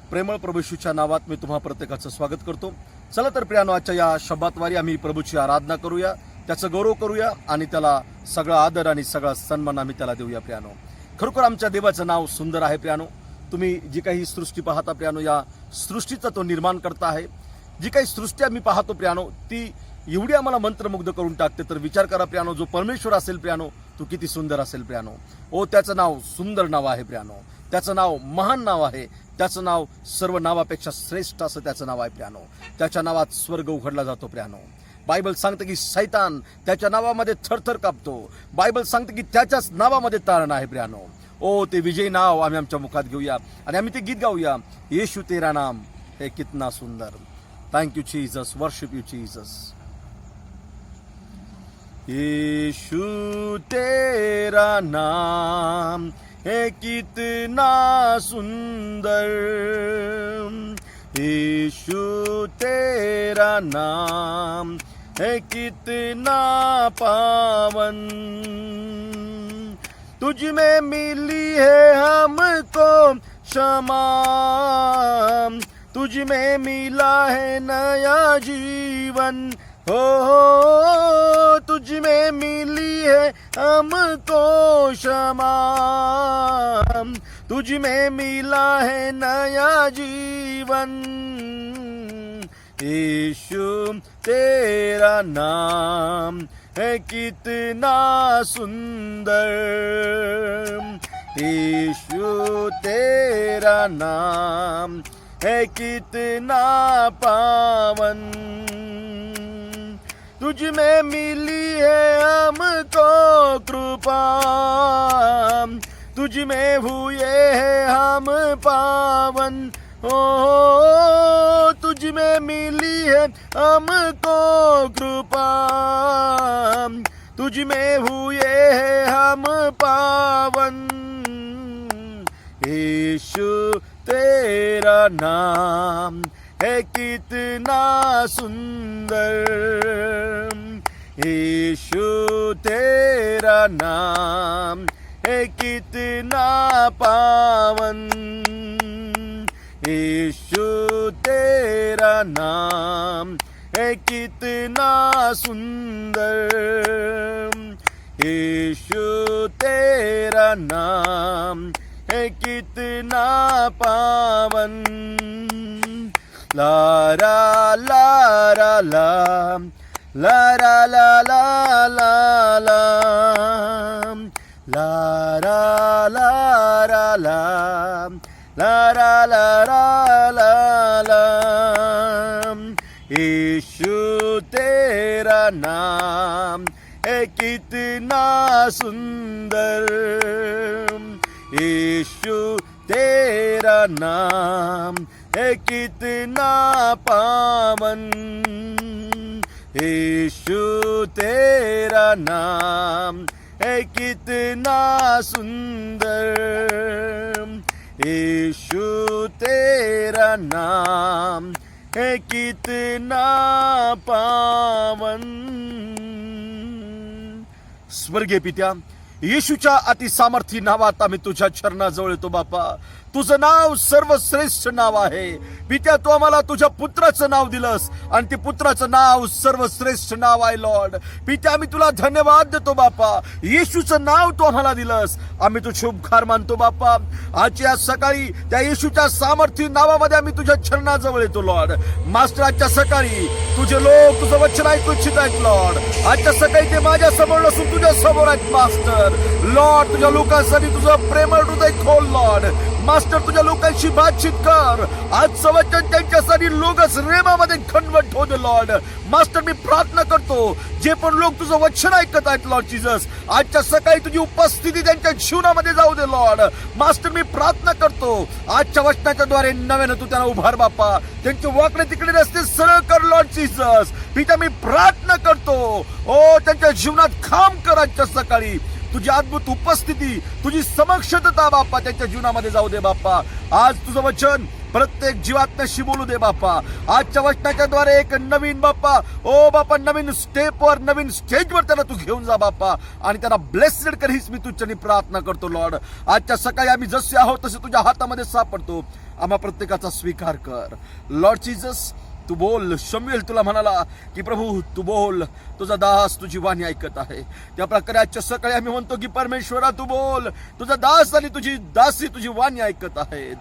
प्रेमळ प्रभू येशूच्या नावात मी तुम्हा प्रत्येकाचं स्वागत करतो. चला तर प्रियानो, आजच्या या शब्दातवारी आम्ही प्रभूची आराधना करूया, त्याचं गौरव करूया आणि त्याला सगळा आदर आणि सगळा सन्मान आम्ही त्याला देऊया. प्रियानो, खरोखर आमच्या देवाचं नाव सुंदर आहे. प्रियानो, तुम्ही जी काही सृष्टी पाहता प्रियानो, या सृष्टीचा तो निर्माण करता आहे. जी काही सृष्टी आम्ही पाहतो प्रियानो, ती एवढी आम्हाला मंत्रमुग्ध करून टाकते. तर विचार करा प्रियानो, जो परमेश्वर असेल प्रियानो, तो किती सुंदर असेल प्रियानो. ओ, त्याचं नाव सुंदर नाव आहे प्रियानो, त्याचं नाव महान नाव आहे, त्याचं नाव सर्व नावापेक्षा श्रेष्ठ असं त्याचं नाव आहे प्रियानो. त्याच्या नावात स्वर्ग उघडला जातो प्रियानो. बायबल सांगते की सैतान त्याच्या नावामध्ये थरथर कापतो. बायबल सांगते की त्याच्याच नावामध्ये तारण आहे प्रियानो. ओ, ते विजयी नाव आम्ही आमच्या मुखात घेऊया आणि आम्ही ते गीत गाऊया. येशू तेरा नाम हे कितना सुंदर. Thank you Jesus, worship you Jesus. येशू तेरा नाम है कितना सुंदर, यीशु तेरा नाम है कितना पावन. तुझ में मिली है हमको क्षमा, तुझ में मिला है नया जीवन. हो, तुझ में मिली है हमको क्षमा, तुझ में मिला है नया जीवन. यीशु तेरा नाम है कितना सुंदर, यीशु तेरा नाम है कितना पावन. तुझ में मिली है हमको कृपा, तुझ में हुए हैं हम पावन. ओ, तुझ में मिली है हमको कृपा, तुझ में हुए हैं हम पावन. यीशु तेरा नाम है कितना सुंदर, यीशु तेरा नाम है कितना पावन. यीशु तेरा नाम है कितना सुंदर, यीशु तेरा नाम है कितना पावन. ला रा ला रा ला, ला रा ला ला ला ला, ला रा ला रा ला, ला रा ला रा ला ला. यीशु तेरा नाम है कितना सुंदर, यीशु तेरा नाम है कितना पावन. यीशु तेरा नाम है कितना सुंदर, यीशु तेरा नाम है कितना पावन. स्वर्गीय पित्या, येशूच्या अतिसामर्थी नावात आम्ही तुझ्या चरणाजवळ येतो बापा. तुझं नाव सर्वश्रेष्ठ नाव आहे पित्या. तू आम्हाला तुझ्या पुत्राचं नाव दिलंस आणि ते पुत्राचं नाव सर्वश्रेष्ठ नाव आहे लॉर्ड. पित्या, आम्ही तुला धन्यवाद देतो बापा. येशूचं नाव तू आम्हाला दिलंस, आम्ही तुझे उपकार मानतो बापा. आजच्या सकाळी त्या येशूच्या सामर्थी नावामध्ये आम्ही तुझ्या चरणाजवळ येतो लॉर्ड. मास्टर, आजच्या सकाळी तुझे लोक तुझं वचन ऐकू इच्छित आहेत लॉर्ड. आजच्या सकाळी ते माझ्या समोर नसून तुझ्या समोर आहेत मास्टर. लॉर्ड, तुझ्या लोकांसाठी तुझं प्रेमळ हृदय खोल लॉर्ड. मास्टर, तुझ्या लोकांशी बातचीत कर. आजचं वचन त्यांच्यासाठी लोकच रेमामध्ये कन्वर्ट होऊ दे लॉर्ड. मास्टर, मी प्रार्थना करतो, जे पण लोक तुझं वचन ऐकत आहेत लॉर्ड जीसस, आजच्या सकाळी तुझी उपस्थिती त्यांच्या जीवनामध्ये जाऊ दे लॉर्ड. मास्टर, मी प्रार्थना करतो, आजच्या वचनाच्या द्वारे नव्यानं तू त्यांना उभार बापा. त्यांचे वाकडे तिकडे रस्ते सरळ कर लॉर्ड जीसस. पिता, मी प्रार्थना करतो, ओ त्यांच्या जीवनात काम कर आजच्या सकाळी. तुझी अद्भुत उपस्थिती, तुझी समक्षता बाप्पा त्यांच्या जीवनामध्ये जाऊ दे बाप्पा. आज तुझं वचन प्रत्येक जीवात्म्याशी बोलू दे बाप्पा. आजच्या वचनाच्या द्वारे एक नवीन बाप्पा, ओ बाप्पा, नवीन स्टेपवर, नवीन स्टेजवर त्यांना तू घेऊन जा बाप्पा, आणि त्यांना ब्लेस्ड कर, हीच मी तुझ्याने प्रार्थना करतो लॉर्ड. आजच्या सकाळी आम्ही जसे आहोत तसे तुझ्या हातामध्ये सापडतो. आम्हा प्रत्येकाचा स्वीकार कर लॉर्ड जीसस. तू बोल. शमूएल तुला म्हणाला की प्रभू तू बोल, तुझा दास तुझी वाणी ऐकत आहे. त्या प्रकारे आजच्या सकाळी आम्ही म्हणतो की परमेश्वरा तू बोल, तुझा दास आणि तुझी दासी तुझी वाणी ऐकत आहेत.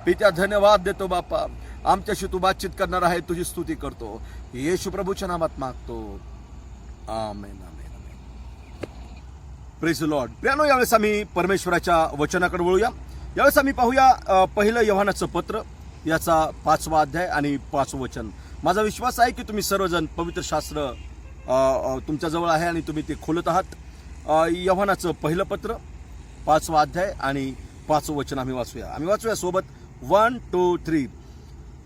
पित्या धन्यवाद देतो बाप्पा, आमच्याशी तू बातचीत करणार आहे. तुझी स्तुती करतो येशू प्रभूच्या नामात मागतो, amen amen. Praise the lord. प्रियानो, यावेळेस आम्ही परमेश्वराच्या वचनाकडे वळूया. यावेळेस आम्ही पाहूया पहिलं योहानाचं पत्र, याचा 5वा अध्याय आणि 5वं वचन. माझा विश्वास आहे की तुम्ही सर्वजण पवित्र शास्त्र तुमच्या जवळ आहे आणि तुम्ही ते खोलत आहात. योहानाचं पहिलं पत्र 5वा अध्याय आणि 5वं वचन आम्ही वाचूया सोबत. 1, 2, 3.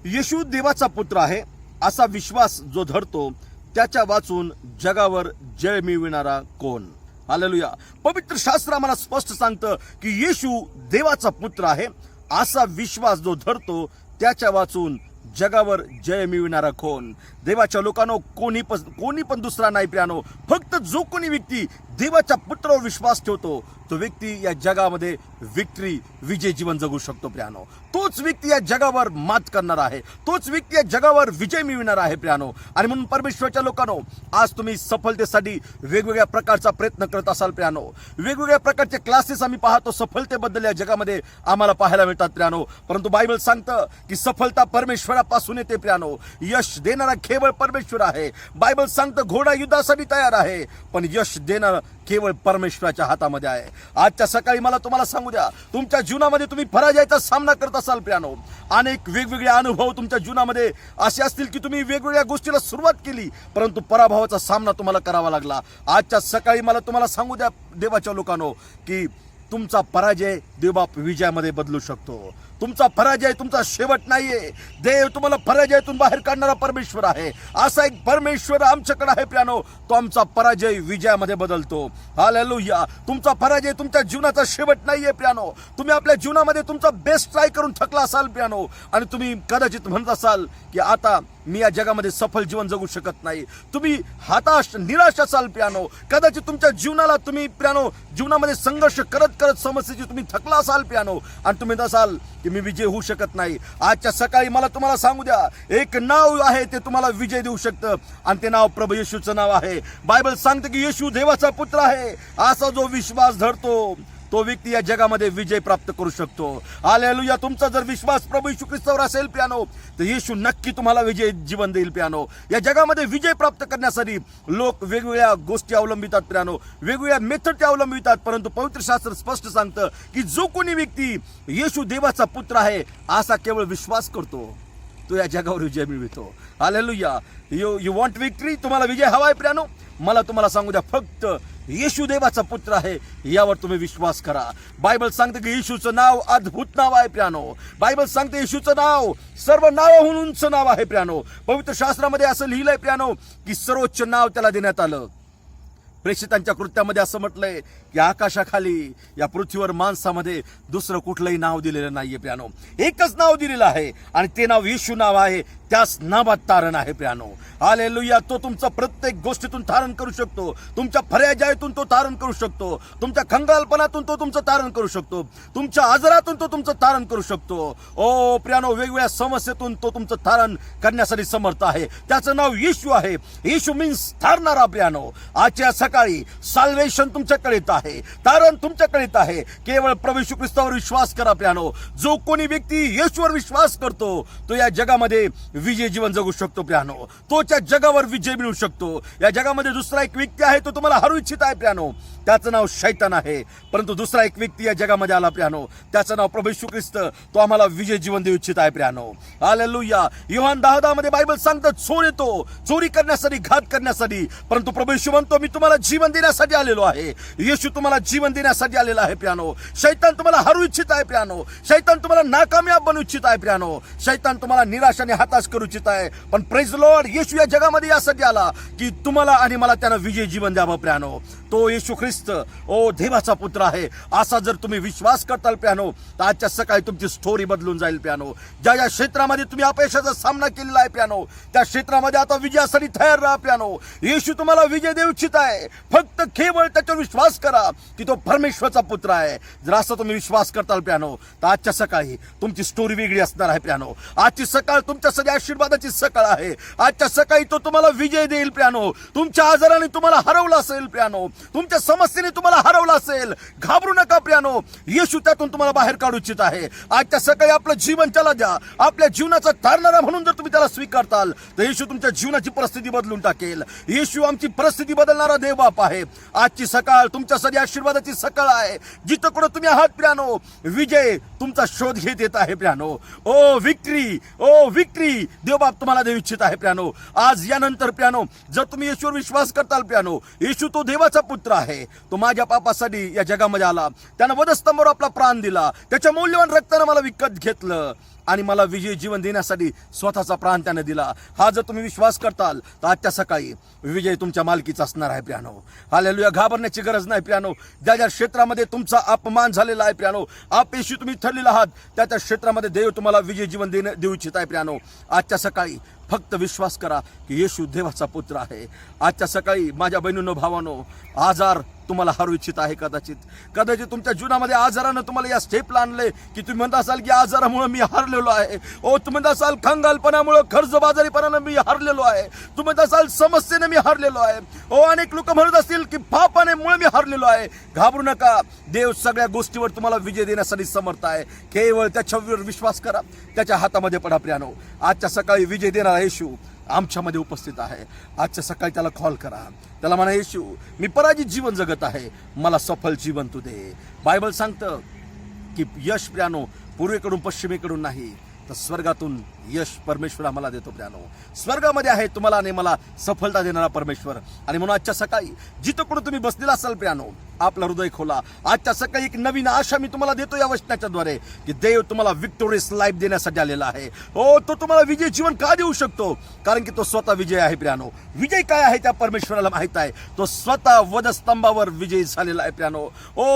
येशू देवाचा पुत्र आहे असा विश्वास जो धरतो त्याच्या वाचून जगावर जय मिळविणारा कोण. हालेलुया. पवित्र शास्त्र आम्हाला स्पष्ट सांगतं की येशू देवाचा पुत्र आहे असा विश्वास जो धरतो त्याच्या वाचून जगावर जय मिळविणारा कोण. देवाच्या लोकांनो, कोणी पण दुसरा नाही प्रियानो. फक्त जो कोणी व्यक्ती देवाच्या पुत्रावर विश्वास ठेवतो तो व्यक्ती या जगामध्ये विजय जीवन जगू शकतो प्रियानो. तोच व्यक्ती या जगावर मात करणार आहे, तोच व्यक्ती या जगावर विजय मिळविणार आहे प्रियानो. आणि म्हणून परमेश्वराच्या लोकांनो, आज तुम्ही सफलतेसाठी वेगवेगळ्या प्रकारचा प्रयत्न करत असाल प्रियानो. वेगवेगळ्या प्रकारचे क्लासेस आम्ही पाहतो सफलतेबद्दल या जगामध्ये आम्हाला पाहायला मिळतात प्रियानो. परंतु बायबल सांगतं की सफलता परमेश्वरापासून येते प्रियानो. यश देणारा केवळ परमेश्वर आहे. बायबल सांगतं घोडा युद्धासाठी तयार आहे, पण यश देणारा केवळ परमेश्वराच्या हातामध्ये आहे. आजच्या सकाळी मला तुम्हाला सांगू द्या, तुमच्या जीवनामध्ये तुम्ही पराजयाचा सामना करत असाल प्रियानो. अनेक वेगवेगळे अनुभव तुमच्या जीवनामध्ये असे असतील की तुम्ही वेगवेगळ्या गोष्टीला सुरुवात केली परंतु पराभवाचा सामना तुम्हाला करावा लागला. आजच्या सकाळी मला तुम्हाला सांगू द्या देवाच्या लोकांनो की तुमचा पराजय देवबाप विजयामध्ये बदलू शकतो. तुमचा पराजय तुमचा शेवट नाहीये. देव तुम्हाला पराजयातून बाहेर काढणारा परमेश्वर आहे. असा एक परमेश्वर आमच्याकडे आहे प्रियानो, तो आमचा पराजय विजयामध्ये बदलतो. हालेलुया. तुमचा पराजय तुमच्या जीवनाचा शेवट नाहीये प्रियानो. तुम्ही आपल्या जीवनामध्ये तुमचा बेस्ट ट्राय करून थकला असाल प्रियानो, आणि तुम्ही कदाचित म्हणत असाल की आता मी या जगामध्ये सफल जीवन जगू शकत नाही. तुम्ही हताश निराश असाल प्रियानो. कदाचित तुमच्या जीवनाला तुम्ही प्रियानो जीवनामध्ये संघर्ष करत करत समस्येची तुम्ही थकला असाल प्रियानो, आणि तुम्ही असाल की मी विजय होऊ शकत नाही. आजच्या सकाळी मला तुम्हाला सांगू द्या, एक नाव आहे ते तुम्हाला विजय देऊ शकतं, आणि ते नाव प्रभू येशूचं नाव आहे. बायबल सांगते की येशू देवाचा पुत्र आहे असा जो विश्वास धरतो तो व्यक्ती या जगामध्ये विजय प्राप्त करू शकतो. हालेलुया. तुमचा जर विश्वास प्रभू येशू ख्रिस्तावर असेल प्रियानो, तर येशू नक्की तुम्हाला विजय जीवन देईल प्रियानो. या जगामध्ये विजय प्राप्त करण्यासाठी लोक वेगवेगळ्या गोष्टी अवलंबितात प्रियानो, वेगवेगळ्या मेथड अवलंबितात, परंतु पवित्र शास्त्र स्पष्ट सांगतं की जो कोणी व्यक्ती येशू देवाचा पुत्र आहे असा केवळ विश्वास करतो तो या जगावर विजय मिळवितो. हालेलुया. You want victory. तुम्हाला विजय हवाय प्रियानो. मला तुम्हाला सांगू द्या, फक्त येशू देवाचा पुत्र आहे यावर तुम्ही विश्वास करा. बायबल सांगते की येशूचं नाव अद्भुत नाव आहे प्रियानो. बायबल सांगते येशूचं नाव सर्व नावाहून उंच नाव आहे प्रियानो. पवित्र शास्त्रामध्ये असं लिहिलंय प्रियानो की सर्वोच्च नाव त्याला देण्यात आलं. प्रेषितांच्या कृत्यामध्ये असं म्हटलंय की आकाशाखाली या पृथ्वीवर माणसामध्ये दुसरं कुठलंही नाव दिलेलं नाहीये प्रियानो. एकच नाव दिलेलं आहे आणि ते नाव येशू नाव आहे. त्याच नावात तारण आहे प्रियानो. हालेलुया. तो तुमचा प्रत्येक गोष्टीतून तारण करू शकतो. तुमच्या पराजयातून तो तारण करू शकतो. तुमच्या खंगालपणातून तो तुमचं तारण करू शकतो. तुमच्या आजारातून तो तुमचं तारण करू शकतो. ओ प्रियानो, वेगवेगळ्या समस्येतून तो तुमचं तारण करण्यासाठी समर्थ आहे. त्याचं नाव येशू आहे. येशू मीन्स तारणारा प्रियानो. आजच्या सकाळी साल्वेशन तुमच्याकडे येत आहे, तारण तुमच्याकडे येत आहे. केवळ प्रभू येशू ख्रिस्तावर विश्वास करा प्रियानो. जो कोणी व्यक्ती येशूवर विश्वास करतो तो या जगामध्ये विजय जीवन जगू शकतो प्रियानो. तो त्या जगावर विजय मिळू शकतो. या जगामध्ये दुसरा एक व्यक्ती आहे तो तुम्हाला हरवू इच्छित आहे प्रियानो. त्याचं नाव शैतान आहे. परंतु दुसरा एक व्यक्ती या जगामध्ये आला प्रियानो, त्याचं नाव प्रभू येशू ख्रिस्त. तो आम्हाला विजय जीवन देऊ इच्छित आहे प्रियानो. हालेलुया. योहान 10:10 मध्ये बायबल सांगतं चोर येतो चोरी करण्यासाठी, घात करण्यासाठी, परंतु प्रभू येशू म्हणतो मी तुम्हाला जीवन देण्यासाठी आलेलो आहे. येशू तुम्हाला जीवन देण्यासाठी आलेला आहे प्रियानो. शैतान तुम्हाला हरवू इच्छित आहे प्रियानो. शैतान तुम्हाला नाकामयाब बनवू इच्छित आहे प्रियानो. शैतान तुम्हाला निराश आणि हताश करू इच्छित आहे. पण प्रेज लॉर्ड, येशू या जगामध्ये यासाठी आला की तुम्हाला आणि मला त्यानं विजय जीवन द्यावं प्रियानो. तो येशू ख्रिस्त देवाचा पुत्र आहे असा जर तुम्ही विश्वास करताल प्रियानो, तर आजच्या सकाळी तुमची स्टोरी बदलून जाईल प्रियानो. ज्या ज्या क्षेत्रामध्ये तुम्ही अपयशाचा सामना केलेला आहे प्रियानो, त्या क्षेत्रामध्ये आता विजयासाठी तयार राहा प्रियानो. येशू तुम्हाला विजय देऊ इच्छित आहे. फक्त केवळ त्याच्यावर विश्वास करा की तो परमेश्वराचा पुत्र आहे. जर असं तुम्ही विश्वास करताल प्रियानो, तर आजच्या सकाळी तुमची स्टोरी वेगळी असणार आहे प्रियानो. आजची सकाळ तुमच्यासाठी आशीर्वादाची सकाळ आहे. आजच्या सकाळी तो तुम्हाला विजय देईल प्रियानो. तुमच्या आजाराने तुम्हाला हरवलं असेल प्रियानो, तुमच्या समस्येने तुम्हाला हरवलं असेल, घाबरू नका प्रियानो. येशू त्यातून तुम्हाला बाहेर काढू इच्छित आहे. आजच्या सकाळी आपलं जीवन त्याला द्या. आपल्या जीवनाचा तारणारा म्हणून जर तुम्ही त्याला स्वीकारताल, तर येशू तुमच्या जीवनाची परिस्थिती बदलून टाकेल. येशू आमची परिस्थिती बदलणारा देव बाप आहे. आजची सकाळ तुमच्यासाठी आशीर्वादाची सकाळ आहे. जिथं कुठं तुम्ही आहात प्रियानो, विजय तुमचा शोध घेत येत आहे प्रियानो. विक्ट्री देवबाप तुम्हाला देऊ इच्छित आहे प्रियानो. आज यानंतर प्रियानो, जर तुम्ही येशूवर विश्वास करताल प्रियानो, येशू तो देवाचा पुत्र आहे. तो माझ्या पापासाठी या जगामध्ये आला. त्यानं वधस्तंभावर आपला प्राण दिला. त्याच्या मौल्यवान रक्तानं मला विकत घेतलं आणि मला विजय जीवन देण्यासाठी स्वतःचा प्राण त्याने दिला. हा जर तुम्ही विश्वास करताल, तर आजच्या सकाळी विजय तुमच्या मालकीचा असणार आहे प्रियानो. हालेलुया. घाबरण्याची गरज नाही प्रियानो. ज्या ज्या क्षेत्रामध्ये तुमचा अपमान झालेला आहे प्रियानो, अपयशी तुम्ही ठरलेला आहात, त्या त्या क्षेत्रामध्ये देव तुम्हाला विजय जीवन देऊ इच्छित आहे प्रियानो. आजच्या सकाळी फक्त विश्वास करा की येशू देवाचा पुत्र आहे. आजच्या सकाळी माझ्या बहिणींनो, भावांनो, आजार तुम्हाला हरवू इच्छित आहे. कदाचित तुमच्या जीवनामध्ये आजारानं तुम्हाला या स्टेपला आणले की तुम्ही म्हणता असाल की आजारामुळे मी हरलेलो आहे. तुम्ही म्हणता असाल खंगालपणामुळे, कर्जबाजारीपणानं मी हरलेलो आहे. तुम्ही म्हणता असाल समस्येने मी हरलेलो आहे. अनेक लोक म्हणत असतील की पापामुळे मी हरलेलो आहे. घाबरू नका. देव सगळ्या गोष्टीवर तुम्हाला विजय देण्यासाठी समर्थ आहे. केवळ त्याच्यावर विश्वास करा. त्याच्या हातामध्ये पडा प्रियानो. आजच्या सकाळी विजय देणारा येशू आमच्यामध्ये उपस्थित आहे. आजच्या सकाळी त्याला कॉल करा. त्याला म्हणा, येशू, मी पराजित जीवन जगत आहे, मला सफल जीवन तू दे. बायबल सांगतं की यश प्रियानो पूर्वेकडून पश्चिमेकडून नाही, तर स्वर्गातून यश परमेश्वर आम्हाला देतो प्रियानो. स्वर्गामध्ये आहे तुम्हाला आणि मला सफलता देणारा परमेश्वर. आणि म्हणून आजच्या सकाळी जिथं कुठं तुम्ही बसलेला असाल प्रियानो, आपलं हृदय खोला. आजच्या सकाळी एक नवीन आशा मी तुम्हाला देतो या वचनाच्या द्वारे की देव तुम्हाला विक्टोरियस लाईफ देण्यासाठी आलेला आहे. तो तुम्हाला विजय जीवन का देऊ शकतो? कारण की तो स्वतः विजय आहे प्रियानो. विजय काय आहे त्या परमेश्वराला माहित आहे. तो स्वतः वधस्तंभावर विजयी झालेला आहे प्रियानो.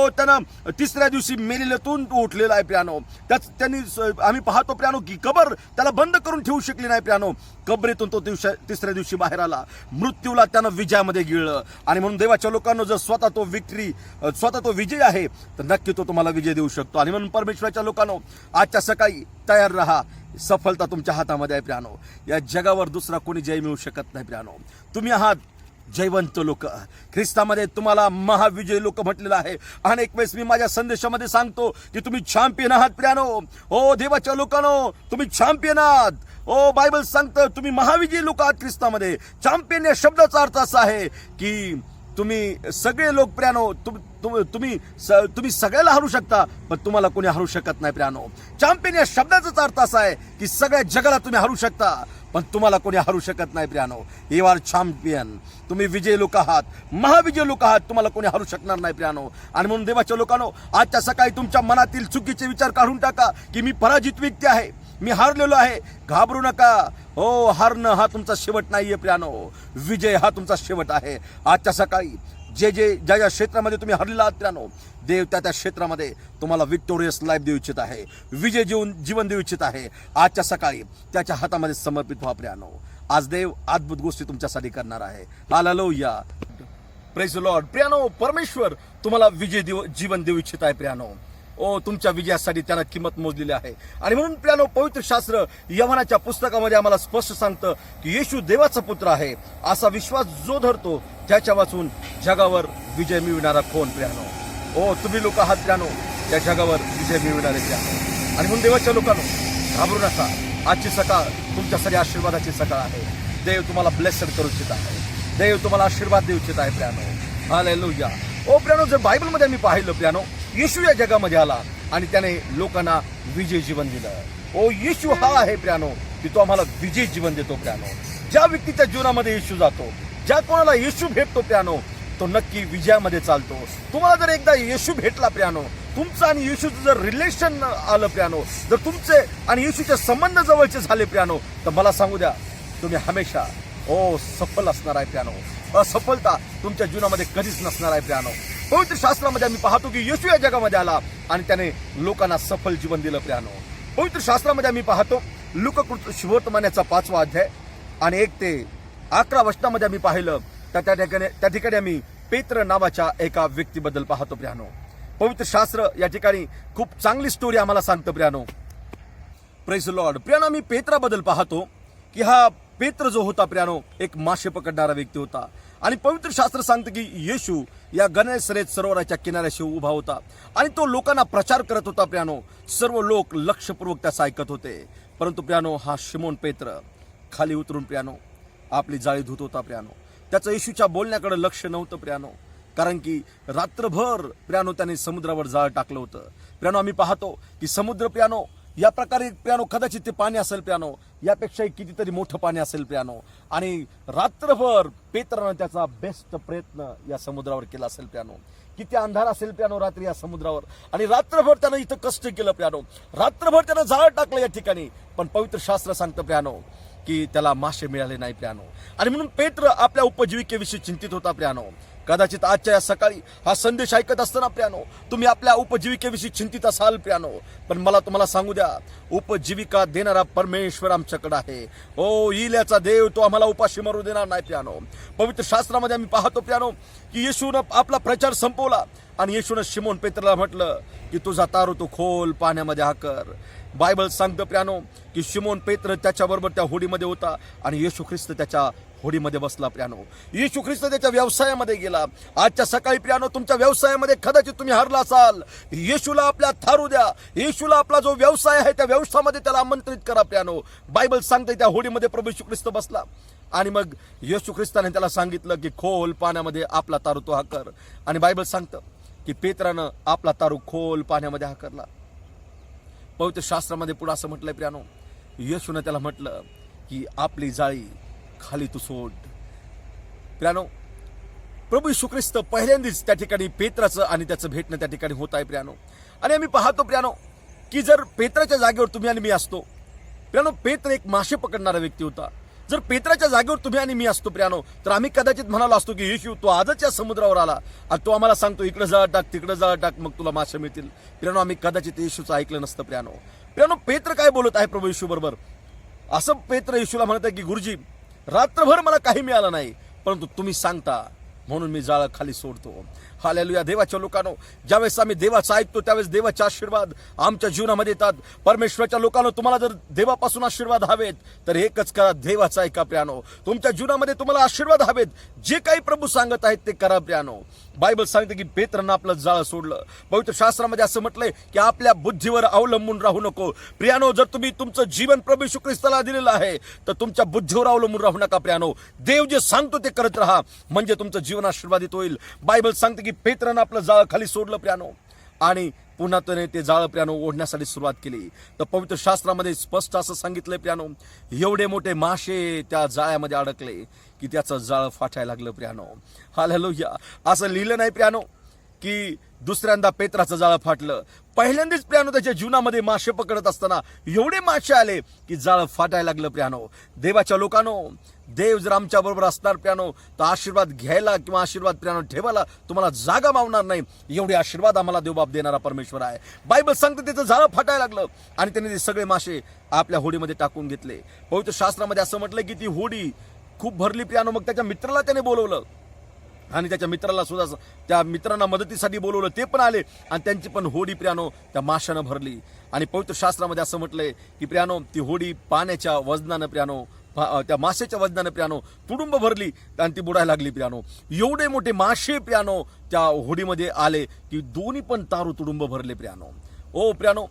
त्यानं तिसऱ्या दिवशी मेलेल्यातून तो उठलेला आहे प्रियानो. त्यांनी आम्ही पाहतो प्रियानो की कबर त्याला बंद करून ठेवू शकली नाही प्रियानो. कबरेतून तो तिसऱ्या दिवशी बाहेर आला. मृत्यूला त्यानं विजयामध्ये गिळलं. आणि म्हणून देवाच्या लोकांना जर स्वतः तो विजय आहे, तर नक्की तो तुम्हाला विजय देऊ शकतो. आणि म्हणून परमेश्वराच्या लोकांनो, आजच्या सकाळी तयार राहा. सफलता तुमच्या हातामध्ये आहे प्रियानो. या जगावर दुसरा कोणी जय मिळू शकत नाही प्रियानो. तुम्ही आहात जयवंत लोक. ख्रिस्तामध्ये तुम्हाला महाविजय लोक म्हटलेलं आहे. अनेक वेळेस मी माझ्या संदेशामध्ये सांगतो की तुम्ही चॅम्पियन आहात प्रियानो. देवाच्या लोकांनो, तुम्ही चॅम्पियन आहात. बायबल सांगतं तुम्ही महाविजय लोक आहात ख्रिस्तामध्ये. चॅम्पियन या शब्दाचा अर्थ असा आहे की तुम्ही सगळे लोक प्रियानो, तुम्ही सगळ्याला हरू शकता, पण तुम्हाला कोणी हरू शकत नाही प्रियानो. चॅम्पियन या शब्दाचाच अर्थ असा आहे की सगळ्या जगाला तुम्ही हरू शकता, पण तुम्हाला कोणी हरू शकत नाही प्रियानो. You are champion. तुम्ही विजय लोक आहात, महाविजय लोक आहात. तुम्हाला कोणी हरू शकणार नाही प्रियानो. आणि म्हणून देवाच्या लोकांनो, आजच्या सकाळी तुमच्या मनातील चुकीचे विचार काढून टाका की मी पराजित व्यक्ती आहे, मी हारलेलो आहे. घाबरू नका. हारणं हा तुमचा शेवट नाहीये प्रियानो. विजय हा तुमचा शेवट आहे. आजच्या सकाळी ज्या क्षेत्रामध्ये तुम्ही हरलेला आहात प्रियानो, देव त्या क्षेत्रामध्ये तुम्हाला विक्टोरियस लाईफ देऊ इच्छित आहे, विजय जीवन देऊ इच्छित आहे. आजच्या सकाळी त्याच्या हातामध्ये समर्पित व्हा प्रियानो. आज देव अद्भुत गोष्टी तुमच्यासाठी करणार आहे. हालेलुया. Praise the lord. प्रियानो, परमेश्वर तुम्हाला विजय जीवन देऊ इच्छित आहे प्रियानो. तुमच्या विजयासाठी त्यानं किंमत मोजलेली आहे. आणि म्हणून प्रियानो, पवित्र शास्त्र यवनाच्या पुस्तकामध्ये आम्हाला स्पष्ट सांगतं की येशू देवाचा पुत्र आहे. असा विश्वास जो धरतो त्याच्या वाचून जगावर विजय मिळविणारा कोण प्रियानो? तुम्ही लोक आहात प्रियानो, त्या जगावर विजय मिळविणारे प्रियानो. आणि म्हणून देवाच्या लोकांनो, घाबरू नका. आजची सकाळ तुमच्यासाठी आशीर्वादाची सकाळ आहे. देव तुम्हाला ब्लेस्ड करू इच्छित आहे. देव तुम्हाला आशीर्वाद देऊ इच्छित आहे प्रियानो. हालेलुया. प्रियानो, जर बायबलमध्ये आम्ही पाहिलं प्रियानो, येशू या जगामध्ये आला आणि त्याने लोकांना विजय जीवन दिलं. येशू हा आहे प्रियानो की तो आम्हाला विजय जीवन देतो प्रियानो. ज्या व्यक्तीच्या जीवनामध्ये येशू जातो, ज्या कोणाला येशू भेटतो प्रियानो, तो नक्की विजयामध्ये चालतो. तुम्हाला जर एकदा येशू भेटला प्रियानो, तुमचं आणि येशूचं जर रिलेशन आलं प्रियानो, जर तुमचे आणि येशूचे संबंध जवळचे झाले प्रियानो, तर मला सांगू द्या, तुम्ही हमेशा सफल असणार आहे प्रियानो. असफलता तुमच्या जीवनामध्ये कधीच नसणार आहे प्रियानो. पवित्र शास्त्रामध्ये आम्ही पाहतो की येशू या जगामध्ये आला आणि त्याने लोकांना सफल जीवन दिलं प्रियानो. पवित्र शास्त्रामध्ये आम्ही पाहतो लूका शुभवर्तमानाचा 5वा अध्याय आणि 1 ते 11 वचनामध्ये आम्ही पाहिलं तर त्या ठिकाणी आम्ही पेत्र नावाच्या एका व्यक्तीबद्दल पाहतो प्रियानो. पवित्र शास्त्र या ठिकाणी खूप चांगली स्टोरी आम्हाला सांगतं प्रियानो. Praise Lord. प्रियानो, आम्ही पेत्राबद्दल पाहतो की हा पेत्र जो होता प्रियानो एक मासे पकडणारा व्यक्ती होता आणि पवित्र शास्त्र सांगतं की येशू या गनेसरेत सरोवराच्या किनाऱ्याशी उभा होता आणि तो लोकांना प्रचार करत होता प्रियानो. सर्व लोक लक्षपूर्वक त्याचं ऐकत होते. परंतु प्रियानो, हा शिमोन पेत्र खाली उतरून प्रियानो आपली जाळी धुत होता प्रियानो. त्याचं येशूच्या बोलण्याकडे लक्ष नव्हतं प्रियानो, कारण की रात्रभर प्रियानो त्याने समुद्रावर जाळ टाकलं होतं. प्रियानो, आम्ही पाहतो की समुद्र प्रियानो या प्रकारे प्रियानो कदाचित ते पाणी असेल प्रियानो, यापेक्षाही कितीतरी मोठं पाणी असेल प्रियानो. आणि रात्रभर पेत्रानं त्याचा बेस्ट प्रयत्न या समुद्रावर केला असेल प्रियानो. किती अंधार असेल प्रियानो रात्री या समुद्रावर, आणि रात्रभर त्यानं इथं कष्ट केलं प्रियानो. रात्रभर त्यानं जाळ टाकलं या ठिकाणी, पण पवित्र शास्त्र सांगतं प्रियानो की त्याला मासे मिळाले नाही प्रियानो. आणि म्हणून पेत्र आपल्या उपजीविकेविषयी चिंतित होता प्रियानो. कदाचित आजच्या या सकाळी हा संदेश ऐकत असताना प्रियानो तुम्ही आपल्या उपजीविकेविषयी चिंतित असाल प्रियानो, पण मला तुम्हाला सांगू द्या, उपजीविका देणारा परमेश्वर आमच्याकडे आहे. इल्याचा देव तो आम्हाला उपाशी मारू देणार नाही प्रियानो. पवित्र शास्त्रामध्ये आम्ही पाहतो प्रियानो की येशूनं आपला प्रचार संपवला आणि येशूनं शिमोन पेत्रला म्हटलं की तुझा तारू तो खोल पाण्यामध्ये हाकर. बायबल सांगतं प्रियानो की शिमोन पेत्र त्याच्याबरोबर त्या होडीमध्ये होता आणि येशू ख्रिस्त त्याच्या होडीमध्ये बसला प्रियानो. येशू ख्रिस्त त्याच्या व्यवसायामध्ये गेला. आजच्या सकाळी प्रियानो तुमच्या व्यवसायामध्ये कदाचित तुम्ही हरला असाल, येशूला आपल्या थारू द्या. येशूला आपला जो व्यवसाय आहे त्या व्यवसायामध्ये त्याला आमंत्रित करा प्रियानो. बायबल सांगते त्या होडीमध्ये प्रभू येशू ख्रिस्त बसला आणि मग येशू ख्रिस्ताने त्याला सांगितलं की खोल पाण्यामध्ये आपला तारू तो हाकर. आणि बायबल सांगतं की पेत्रानं आपला तारू खोल पाण्यामध्ये हाकरला. पवित्र शास्त्रामध्ये पुढे असं म्हटलंय प्रियानो, येशूनं त्याला म्हटलं की आपली जाळी खाली तू सोड. प्रियानो, प्रभू येशू ख्रिस्त पहिल्यांदाच त्या ठिकाणी पेत्राचं आणि त्याचं भेटणं त्या ठिकाणी होत आहे प्रियानो. आणि आम्ही पाहतो प्रियानो की जर पेत्राच्या जागेवर तुम्ही आणि मी असतो प्रियानो, पेत्र एक मासे पकडणारा व्यक्ती होता. जर पेत्राच्या जागेवर तुम्ही आणि मी असतो प्रियानो, तर आम्ही कदाचित म्हणालो असतो की येशू तो आजच या समुद्रावर आला आणि तो आम्हाला सांगतो इकडे जाळ टाक तिकडे जाळ टाक मग तुला मासे मिळतील. प्रियानो, आम्ही कदाचित येशूचं ऐकलं नसतं प्रियानो. प्रियानो, पेत्र काय बोलत आहे प्रभू येशू बरोबर? असं पेत्र येशूला म्हणत आहे की गुरुजी, रात्रभर मला काही मिळालं नाही, परंतु तुम्ही सांगता म्हणून मी जाळ खाली सोडतो. हालेलुया. देवाच्या लोकांनो, ज्यावेळेस आम्ही देवाचं ऐकतो त्यावेळेस देवाचे आशीर्वाद आमच्या जीवनामध्ये येतात. परमेश्वराच्या लोकांनो, तुम्हाला जर देवापासून आशीर्वाद हवेत तर एकच करा, देवाचं ऐका प्रियानो. तुमच्या जीवनामध्ये तुम्हाला आशीर्वाद हवेत, जे काही प्रभू सांगत आहेत ते करा प्रियानो. बायबल सांगते की पेत्रानं आपलं जाळ सोडलं. पवित्र शास्त्रामध्ये असं म्हटलंय की आपल्या बुद्धीवर अवलंबून राहू नको. प्रियानो, जर तुम्ही तुमचं जीवन प्रभू येशू ख्रिस्ताला दिलेलं आहे तर तुमच्या बुद्धीवर अवलंबून राहू नका प्रियानो. देव जे सांगतो ते करत राहा, म्हणजे तुमचं जीवन आशीर्वादित होईल. बायबल सांगते की पेत्रानं आपलं जाळ खाली सोडलं प्रियानो आणि पुन्हा त्याने ते जाळ प्रियानो ओढण्यासाठी सुरुवात केली. तर पवित्र शास्त्रामध्ये स्पष्ट असं सांगितलंय प्रियानो, एवढे मोठे मासे त्या जाळ्यामध्ये अडकले की त्याचं जाळ फाटायला लागलं प्रियानो. हालेलुया. असं लिहिलं नाही प्रियानो की दुसऱ्यांदा पेत्राचं जाळं फाटलं. पहिल्यांदाच प्रियानो त्याच्या जीवनामध्ये मासे पकडत असताना एवढे मासे आले की जाळं फाटायला लागलं प्रियानो. देवाच्या लोकांनो, देव जर आमच्या बरोबर असणार प्रियानो तर आशीर्वाद घ्यायला किंवा आशीर्वाद प्रियानो ठेवायला तुम्हाला जागा मावणार नाही. एवढे आशीर्वाद आम्हाला देवबाप देणारा परमेश्वर आहे. बायबल सांगते त्याचं जाळं फाटायला लागलं आणि त्याने ते सगळे मासे आपल्या होडीमध्ये टाकून घेतले. पवित्र शास्त्रामध्ये असं म्हटलं की ती होडी खूप भरली प्रियानो. मग त्याच्या मित्राला त्याने बोलवलं आणि त्याच्या मित्राला सुद्धा त्या मित्रांना मदतीसाठी बोलवलं. ते पण आले आणि त्यांची पण होडी प्रियानो त्या माशानं भरली. आणि पवित्र शास्त्रामध्ये असं म्हटलंय की प्रियानो ती होडी पाण्याच्या वजनानं प्रियानो त्या माशाच्या वजनानं प्रियानो तुडुंब भरली आणि ती बुडायला लागली प्रियानो. एवढे मोठे मासे प्रियानो त्या होडीमध्ये आले की दोन्ही पण तारू तुडुंब भरले प्रियानो. ओ प्रियानो,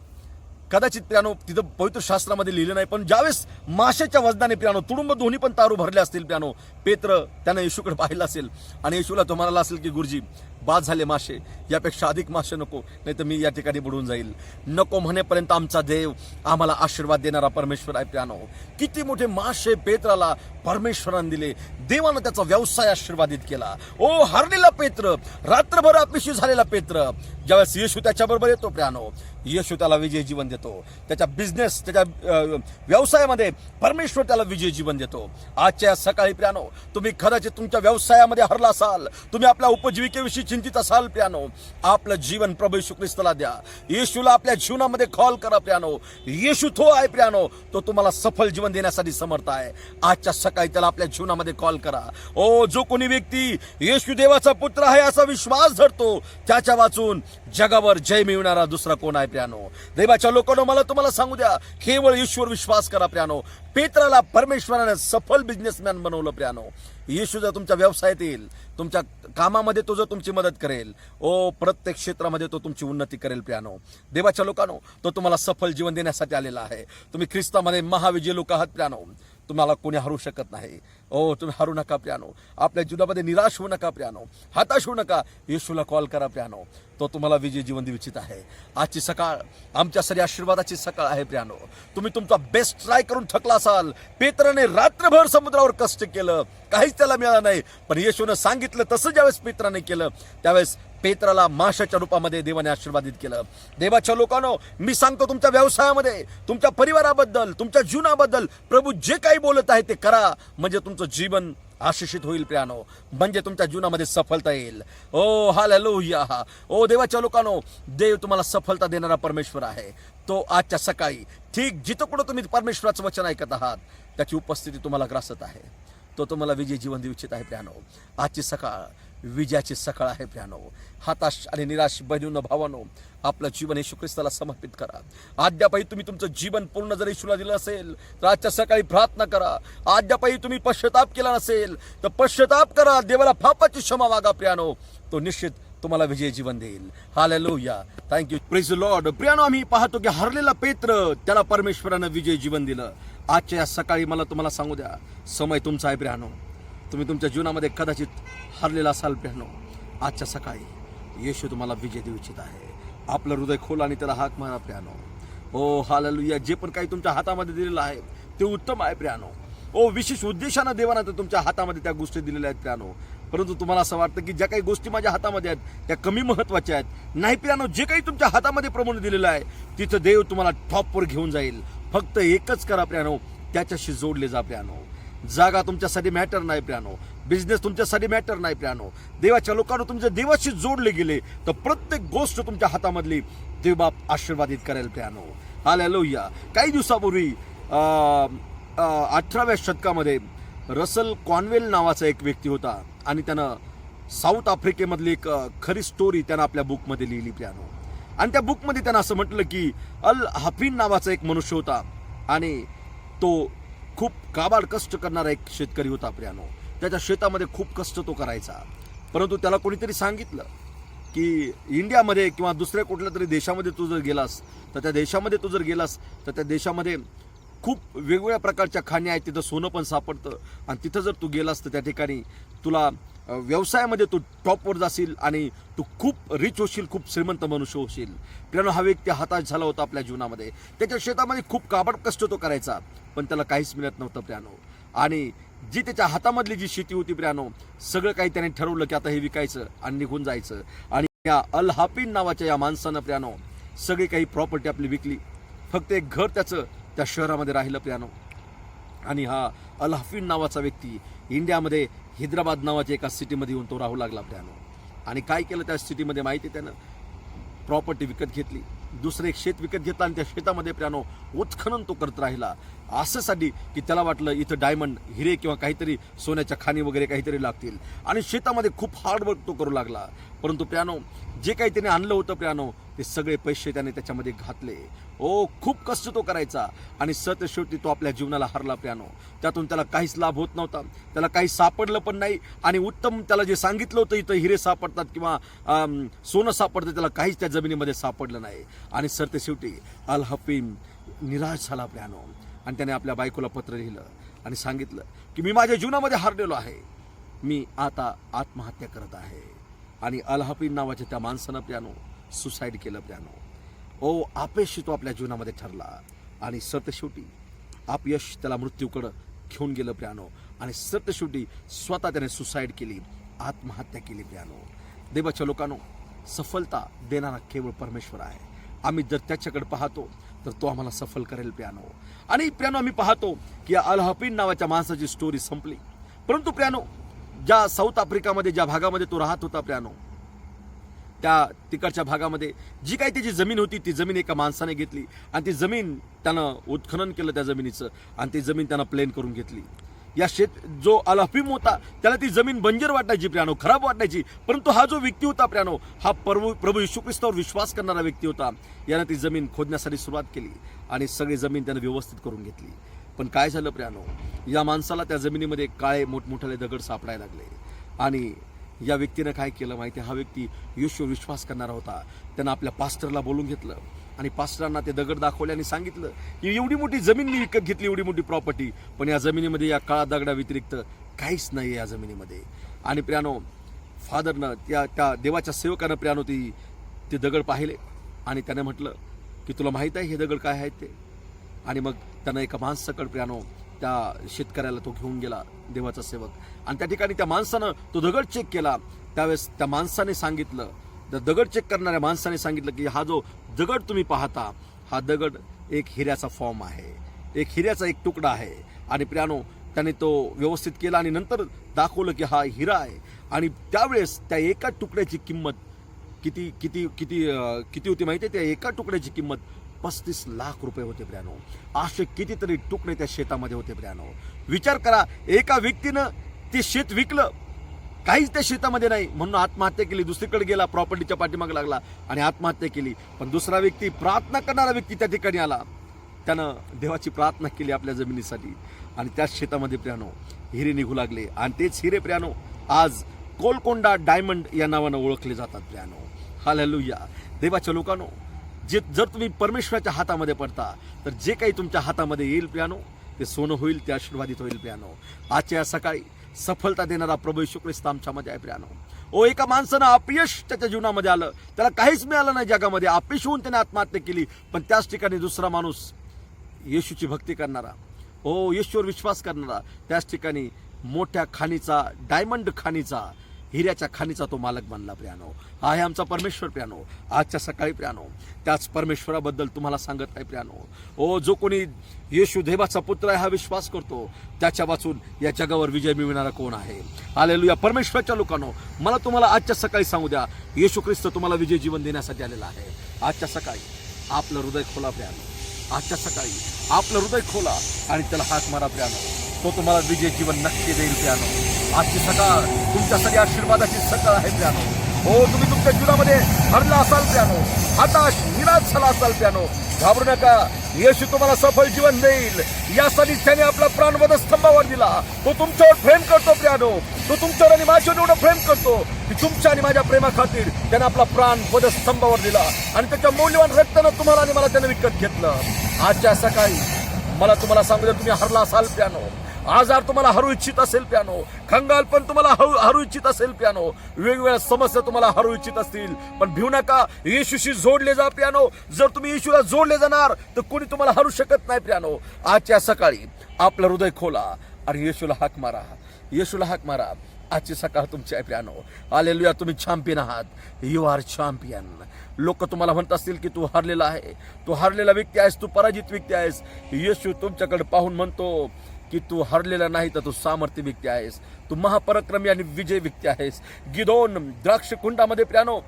कदाचित प्रियानो तिथं पवित्र शास्त्रामध्ये लिहिलं नाही, पण ज्यावेळेस माशाच्या वजनाने प्रियानो तुडुंब दोन्ही पण तारू भरले असतील प्रियानो, पेत्र त्यानं येशूकडे पाहिलं असेल आणि येशूला तो म्हणाला असेल की गुरुजी, बाद झाले मासे, यापेक्षा अधिक मासे नको, नाही तर मी या ठिकाणी बुडून जाईल. नको म्हणेपर्यंत आमचा देव आम्हाला आशीर्वाद देणारा परमेश्वर आहे. प्यानो, किती मोठे मासे पेत्राला परमेश्वराने दिले. देवानं त्याचा व्यवसाय आशीर्वादित केला. ओ हरलेला पेत्र, रात्रभर अपयशी झालेला पेत्र, ज्यावेळेस येशू त्याच्याबरोबर येतो प्यानो, येशू त्याला विजय जीवन देतो. त्याच्या बिझनेस, त्याच्या व्यवसायामध्ये परमेश्वर त्याला विजय जीवन देतो. आजच्या सकाळी प्यानो, तुम्ही कदाचित तुमच्या व्यवसायामध्ये हरला असाल, तुम्ही आपल्या उपजीविकेविषयी चिंतित असाल प्यानो, आपलं जीवन प्रभू येशू ख्रिस्ताला द्या. येशूला आपल्या जीवनामध्ये कॉल करा प्यानो. येशू तो आहे प्यानो, तो तुम्हाला सफल जीवन देण्यासाठी समर्थ आहे. आजच्या सकाळी त्याला आपल्या जीवनामध्ये कॉल करा. ओ जो कोणी व्यक्ती येशू देवाचा पुत्र आहे असा विश्वास धरतो, त्याच्या वाचून जगावर जय मिळवणारा दुसरा कोण आहे प्यानो. देवाच्या लोकांनो, मला तुम्हाला सांगू द्या, केवळ ईश्वर विश्वास करा प्यानो. पेत्राला परमेश्वराने सफल बिझनेसमॅन बनवलं प्यानो. येशू जर तुमच्या व्यवसायात येईल, तुमच्या कामामध्ये तो जर तुमची मदत करेल, ओ प्रत्येक क्षेत्रामध्ये तो तुमची उन्नती करेल प्यानो. देवाच्या लोकांनो, तो तुम्हाला सफल जीवन देण्यासाठी आलेला आहे. तुम्ही ख्रिस्तामध्ये महाविजय लोक आहात प्यानो. तुम्हाला कोणी हरू शकत नाही. ओ तुम्ही हरू नका प्यानो. आपल्या जीवनामध्ये निराश होऊ नका प्यानो, हताश होऊ नका. येशूला कॉल करा प्यानो, तो तुम्हाला विजय जीवन देऊ इच्छित आहे. आजची सकाळ आमच्यासाठी आशीर्वादाची सकाळ आहे प्यानो. तुम्ही तुमचा बेस्ट ट्राय करून थकला असाल. पेत्राने रात्रभर समुद्रावर कष्ट केलं, काहीच त्याला मिळालं नाही. पण येशूनं सांगितलं तसं ज्यावेळेस पेत्राने केलं, त्यावेळेस पेत्राला माशाच्या रूपामध्ये देवाने आशीर्वादित केलं. देवाच्या लोकांनो, मी सांगतो, तुमच्या व्यवसायामध्ये, तुमच्या परिवाराबद्दल, तुमच्या जीवनाबद्दल प्रभू जे काही बोलत आहे ते करा, म्हणजे तुमचं जीवन आशिषित होईल प्यानो, म्हणजे तुमच्या जीवनामध्ये सफलता येईल. ओ हालेलुया. ओ देवाच्या लोकांनो, देव तुम्हाला सफलता देणारा परमेश्वर आहे. तो आजच्या सकाळी ठीक जिथं कुठं तुम्ही परमेश्वराचं वचन ऐकत आहात, त्याची उपस्थिती तुम्हाला ग्रासत आहे. तो तुम्हाला विजय जीवन देऊ इच्छित आहे प्यानो. आजची सकाळ विजयाची सकाळ आहे प्यानो. हताश आणि निराश बहिणींनो, भावांनो, आपलं जीवन येशू ख्रिस्ताला समर्पित करा. अद्यापही तुम्ही तुमचं जीवन पूर्ण जर येशूला दिलं असेल तर आजच्या सकाळी प्रार्थना करा. अद्यापही तुम्ही पश्चाताप केला नसेल तर पश्चाताप करा. देवाला पापाची क्षमा मागा प्यानो. तो निश्चित तुम्हाला विजय जीवन देईल. Hallelujah. Thank you. Praise the lord. प्रियानो, आम्ही पाहतो की हरलेला पेत्र, त्याला परमेश्वरानं विजय जीवन दिलं. आजच्या या सकाळी मला तुम्हाला सांगू द्या, समय तुमचा आहे प्रियानो. तुम्ही तुमच्या जीवनामध्ये कदाचित हरलेला असाल प्रियानो. आजच्या सकाळी येशू तुम्हाला विजय देऊ इच्छित आहे. आपलं हृदय खोला आणि त्याला हाक मारा प्रियानो. ओ हालेलुया. जे पण काही तुमच्या हातामध्ये दिलेलं आहे ते उत्तम आहे प्रियानो. ओ विशेष उद्देशानं देवानं तर तुमच्या हातामध्ये त्या गोष्टी दिलेल्या आहेत प्रियानो. परंतु तुम्हाला असं वाटतं की ज्या काही गोष्टी माझ्या हातामध्ये आहेत त्या कमी महत्वाच्या आहेत. नाही प्रियानो, जे काही तुमच्या हातामध्ये प्रमाण दिलेलं आहे तिथं देव तुम्हाला टॉपवर घेऊन जाईल. फक्त एकच करा प्रियानो, त्याच्याशी जोडले जा प्रियानो. जागा तुमच्यासाठी मॅटर नाही प्रियानो, बिझनेस तुमच्यासाठी मॅटर नाही प्रियानो. देवाच्या लोकांना तुमच्या देवाशी जोडले गेले तर प्रत्येक गोष्ट तुमच्या हातामधली देवबाप आशीर्वादित करेल प्रियानो. हालेलुया. काही दिवसापूर्वी 18व्या शतकामध्ये रसल कॉन्वेल नावाचा एक व्यक्ती होता आणि त्यानं साऊथ आफ्रिकेमधली एक खरी स्टोरी त्यानं आपल्या बुकमध्ये लिहिली प्रियानो. आणि त्या बुकमध्ये त्यानं असं म्हटलं की अल हाफिन नावाचा एक मनुष्य होता आणि तो खूप काबाड कष्ट करणारा एक शेतकरी होता प्रियानो. त्याच्या शेतामध्ये खूप कष्ट तो करायचा. परंतु त्याला कोणीतरी सांगितलं की इंडियामध्ये किंवा दुसऱ्या कुठल्या तरी देशामध्ये तू जर गेलास तर त्या देशामध्ये खूप वेगवेगळ्या प्रकारच्या खाणी आहेत. तिथं सोनं पण सापडतं आणि तिथं जर तू गेलास तर त्या ठिकाणी तुला व्यवसायामध्ये तू टॉपवर जाशील आणि तू खूप रिच होशील, खूप श्रीमंत मनुष्य होशील. प्रियानो, हा व्यक्ती हताश झाला होता आपल्या जीवनामध्ये. त्याच्या शेतामध्ये खूप काबाड कष्ट तो करायचा, पण त्याला काहीच मिळत नव्हतं प्रियानो. आणि जी त्याच्या हातामधली जी शेती होती प्रियानो, सगळं काही त्याने ठरवलं की आता हे विकायचं आणि निघून जायचं. आणि या अल हाफिन नावाच्या या माणसानं प्रियानो सगळी काही प्रॉपर्टी आपली विकली. फक्त एक घर त्याचं त्या शहरामध्ये राहिलं प्रियानो. आणि हा अल हाफिन नावाचा व्यक्ती इंडियामध्ये हैदराबाद नावाच्या एका सिटीमध्ये येऊन तो राहू लागला प्रियानो. आणि काय केलं त्या सिटीमध्ये माहिती आहे, त्यानं प्रॉपर्टी विकत घेतली, दुसरं एक शेत विकत घेतलं आणि त्या शेतामध्ये प्रियानो उत्खनन तो करत राहिला. असंसाठी की त्याला वाटलं इथं डायमंड, हिरे किंवा काहीतरी सोन्याच्या खाणी वगैरे काहीतरी लागतील. आणि शेतामध्ये खूप हार्डवर्क तो करू लागला. परंतु प्रियानो, जे काही त्याने आणलं होतं प्रियानो, ते सगळे पैसे त्याने त्याच्यामध्ये घातले. ओ खूप कष्ट तो करायचा आणि शेवटी तो आपल्या जीवनाला हरला प्रियानो. त्यातून त्याला काहीच लाभ होत नव्हता, त्याला काही सापडलं पण नाही. आणि उत्तम त्याला जे सांगितलं होतं इथं हिरे सापडतात किंवा सोनं सापडतं, त्याला काहीच त्या जमिनीमध्ये सापडलं नाही. आणि शेवटी अल हाफिन निराश झाला प्रियानो. आणि त्याने आपल्या बायकोला पत्र लिहिलं आणि सांगितलं की मी माझ्या जीवनामध्ये हारलेलो आहे, मी आता आत्महत्या करत आहे. आणि अल्हापीन नावाच्या त्या माणसानं प्रियानो सुसाईड केलं प्रियानो. ओ अपयश तो आपल्या जीवनामध्ये ठरला आणि सरतेशेवटी अपयश त्याला मृत्यूकडं घेऊन गेलं प्रियानो. आणि सरतेशेवटी स्वतः त्याने सुसाईड केली, आत्महत्या केली प्रियानो. देवाच्या लोकांनो, सफलता देणारा केवळ परमेश्वर आहे. आम्ही जर त्याच्याकडे पाहतो तर तो आम्हाला सफल करेल प्रियानो. आणि प्रियानो आम्ही पाहतो की अल्हापीन नावाच्या माणसाची स्टोरी संपली. परंतु प्रियानो, ज्या साऊथ आफ्रिकामध्ये ज्या भागामध्ये तो राहत होता प्रियानो, त्या तिकडच्या भागामध्ये जी काही त्याची जमीन होती ती जमीन एका माणसाने घेतली आणि ती जमीन त्यानं उत्खनन केलं त्या जमिनीचं आणि ती जमीन त्यानं प्लेन करून घेतली. या जो अल्हापीन होता त्याला ती जमीन बंजर वाटायची प्रियानो, खराब वाटायची. परंतु हा जो व्यक्ती होता प्रियानो, हा प्रभू येशू ख्रिस्तावर विश्वास करणारा व्यक्ती होता. यानं ती जमीन खोदण्यासाठी सुरुवात केली आणि सगळी जमीन त्यानं व्यवस्थित करून घेतली. पण काय झालं प्रियानो, या माणसाला त्या जमिनीमध्ये काळे मोठमोठाले दगड सापडायला लागले. आणि या व्यक्तीनं काय केलं माहिती, हा व्यक्ती येशूवर विश्वास करणारा होता. त्यानं आपल्या पास्टरला बोलून घेतलं आणि पास्टरांना ते दगड दाखवले आणि सांगितलं की एवढी मोठी जमीन मी विकत घेतली, एवढी मोठी प्रॉपर्टी, पण या जमिनीमध्ये या काळा दगडा व्यतिरिक्त काहीच नाही या जमिनीमध्ये. आणि प्रियानो, फादरनं त्या देवाच्या सेवकानं प्रियानो ते दगड पाहिले आणि त्याने म्हटलं की तुला माहीत आहे हे दगड काय आहेत ते. आणि मग त्यानं एका माणसाकडे प्रियानो त्या शेतकऱ्याला तो घेऊन गेला, देवाचा सेवक. आणि त्या ठिकाणी त्या माणसानं तो दगड चेक केला. त्यावेळेस त्या माणसाने सांगितलं, दगड चेक करणाऱ्या माणसाने सांगितलं की हा जो दगड तुम्ही पाहता, हा दगड एक हिऱ्याचा फॉर्म आहे, एक हिऱ्याचा एक तुकडा आहे. आणि प्रियानो, त्याने तो व्यवस्थित केला आणि नंतर दाखवलं की हा हिरा आहे. आणि त्यावेळेस त्या एका तुकड्याची किंमत किती किती किती किती होती माहिती आहे? त्या एका तुकड्याची किंमत 35 लाख रुपये होते प्रियानो. असे कितीतरी तुकडे त्या शेतामध्ये होते प्रियानो. विचार करा, एका व्यक्तीनं ते शेत विकलं, काहीच त्या शेतामध्ये नाही म्हणून आत्महत्या केली, दुसरीकडे गेला, प्रॉपर्टीच्या पाठीमागे लागला आणि आत्महत्या केली. पण दुसरा व्यक्ती, प्रार्थना करणारा व्यक्ती त्या ठिकाणी आला, त्यानं देवाची प्रार्थना केली आपल्या जमिनीसाठी आणि त्याच शेतामध्ये प्रियानो हिरे निघू लागले. आणि तेच हिरे प्रियानो आज गोलकोंडा डायमंड या नावानं ओळखले जातात प्रियानो. हालेलुया. देवाच्या लोकांनो, जर तुम्ही परमेश्वराच्या हातामध्ये पडता तर जे काही तुमच्या हातामध्ये येईल प्रियानो ते सोनं होईल, ते आशीर्वादित होईल प्रियानो. आजच्या या सकाळी सफलता देणारा प्रभू येशू ख्रिस्त आमच्यामध्ये आहे प्रियानो. ओ एका माणसानं अपयश त्याच्या जीवनामध्ये आलं, त्याला काहीच मिळालं नाही जगामध्ये, अपयश होऊन त्याने आत्महत्या केली. पण त्याच ठिकाणी दुसरा माणूस येशूची भक्ती करणारा, ओ येशूवर विश्वास करणारा, त्याच ठिकाणी मोठ्या खाणीचा, डायमंड खाणीचा, हिऱ्याच्या खाणीचा तो मालक बनला प्रियानो. हा आहे आमचा परमेश्वर प्रियानो. आजच्या सकाळी प्रियानो त्याच परमेश्वराबद्दल तुम्हाला सांगत आहे प्रियानो. ओ जो कोणी येशू देवाचा पुत्र आहे हा विश्वास करतो, त्याच्या वाचून या जगावर विजय मिळवणारा कोण आहे? हालेलुया. परमेश्वराच्या लोकांनो, मला तुम्हाला आजच्या सकाळी सांगू द्या, येशू ख्रिस्त तुम्हाला विजय जीवन देण्यासाठी आलेला आहे. आजच्या सकाळी आपलं हृदय खोला प्रियानो. आजच्या सकाळी आपलं हृदय खोला आणि त्याला हाक मारा प्रियानो. तो तुम्हाला विजय जीवन नक्की देईल प्रियानो. आजची सकाळ तुमच्यासाठी आशीर्वादाची सकाळ आहे प्रियानो. हो, तुम्ही तुमच्या जीवनामध्ये हरला असाल प्रियानो, हताश निराश झाला असाल प्रियानो, घाबरू नका. येशू तुम्हाला सफल जीवन देईल. यासाठी त्याने आपला प्राण वधस्तंभावर दिला. तो तुमच्यावर प्रेम करतो प्रियानो. तो तुमच्यावर आणि माझ्यावर एवढं प्रेम करतो की तुमच्या आणि माझ्या प्रेमाखातीर त्याने आपला प्राण वधस्तंभावर दिला आणि त्याच्या मौल्यवान रक्तानं तुम्हाला आणि मला त्याने विकत घेतलं. आजच्या सकाळी मला तुम्हाला सांगू द्या, तुम्ही हरला असाल प्रियानो, आजार तुम्हाला हरू इच्छित असेल प्रियानो, खंगाल पण तुम्हाला हरू इच्छित असेल प्रियानो, वेगवेगळ्या समस्या तुम्हाला हरू इच्छित असतील, पण भिऊ नका. येशूशी जोडले जा प्रियानो. जर तुम्ही येशूला जोडले जाणार तर कोणी तुम्हाला हरू शकत नाही प्रियानो. आजच्या सकाळी आपलं हृदय खोला आणि येशूला हाक मारा. येशूला हाक मारा. आजची सकाळ तुमची आहे प्रियानो. हालेलुया. तुम्ही चॅम्पियन आहात. You are champion. लोक तुम्हाला म्हणत असतील की तू हारलेला आहे, तू हारलेला व्यक्ती आहेस, तू पराजित व्यक्ती आहेस. येशू तुमच्याकडे पाहून म्हणतो की तू हरलेला नाही तर तू सामर्थ्य व्यक्ती आहेस, तू महापराक्रमी आणि विजय व्यक्ती आहेस. गिदोन द्राक्ष कुंडामध्ये प्रियानो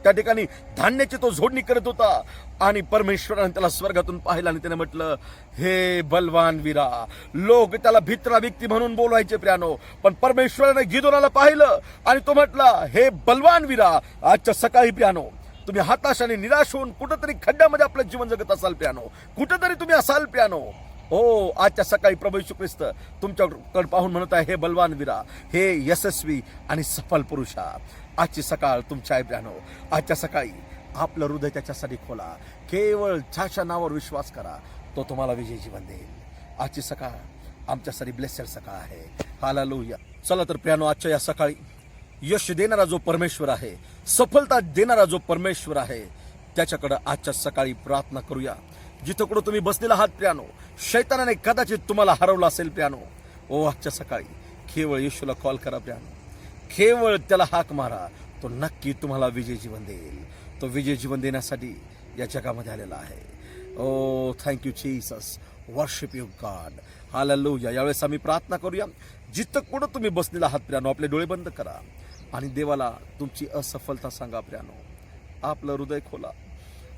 त्या ठिकाणी धान्याची तो झोडणी करत होता आणि परमेश्वराने त्याला स्वर्गातून पाहिलं आणि त्याने म्हटलं, हे बलवान वीरा. लोक त्याला भित्रा व्यक्ती म्हणून बोलवायचे प्रियानो, पण परमेश्वराने गिदोनाला पाहिलं आणि तो म्हटला, हे बलवान वीरा. आजच्या सकाळी प्रियानो तुम्ही हताश आणि निराश होऊन कुठंतरी खड्ड्यामध्ये आपलं जीवन जगत असाल प्रियानो, कुठंतरी तुम्ही असाल प्रियानो. हो, आजच्या सकाळी प्रभू येशू ख्रिस्त तुमच्याकडे पाहून म्हणत आहे, हे बलवान वीरा, हे यशस्वी आणि सफल पुरुषा. आजची सकाळ तुमच्या आहे प्रियानो. आजच्या सकाळी आपलं हृदय त्याच्यासाठी खोला. केवळ ज्याच्या नावावर विश्वास करा, तो तुम्हाला विजय जीवन देईल. आजची सकाळ आमच्यासाठी ब्लेसेड सकाळ आहे. हालेलुया. चला तर प्रियानो, आजच्या या सकाळी यश देणारा जो परमेश्वर आहे, सफलता देणारा जो परमेश्वर आहे, त्याच्याकडे आजच्या सकाळी प्रार्थना करूया. जिथं कुठं तुम्ही बसलेला आहात प्रियानो, शैतानाने कदाचित तुम्हाला हरवलं असेल प्रियानो, आजच्या सकाळी केवळ येशूला कॉल करा प्रियानो, केवळ त्याला हाक मारा, तो नक्की तुम्हाला विजय जीवन देईल. तो विजय जीवन देण्यासाठी या जगामध्ये आलेला आहे. Thank you Jesus, worship you God, hallelujah. यावेळेस आम्ही प्रार्थना करूया. जिथं कुठं तुम्ही बसलेला आहात प्रियानो, आपले डोळे बंद करा आणि देवाला तुमची असफलता सांगा प्रियानो. आपलं हृदय खोला.